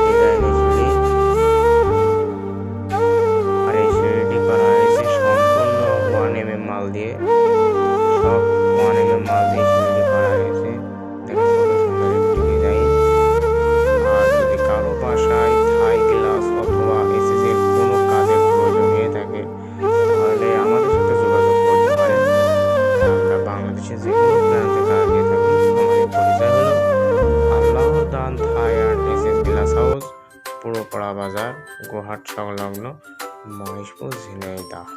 ডিজাইনের সিঁড়ি। আর এই সিঁড়িটি করা হয়েছে সম্পূর্ণ 1 mm মাল দিয়ে। সব 1 mm মাল দিয়ে সিঁড়িটি করা হয়েছে। দেখুন কত সুন্দর একটি ডিজাইন। আর যদি কারো বাসায় থাই গ্লাস অথবা এসএস এর কোনো কাজের প্রয়োজন হয়ে থাকে তাহলে আমাদের সাথে যোগাযোগ করতে পারেন। আমরা বাংলাদেশের যে কোনো প্রান্তে কাজ দিয়ে থাকি। আমাদের পরিচয় হলো আল্লাহর দান থাই and SS glass house, Puropara বাজার, গোহাট সংলগ্ন, মহেশপুর, ঝিনাইদহ।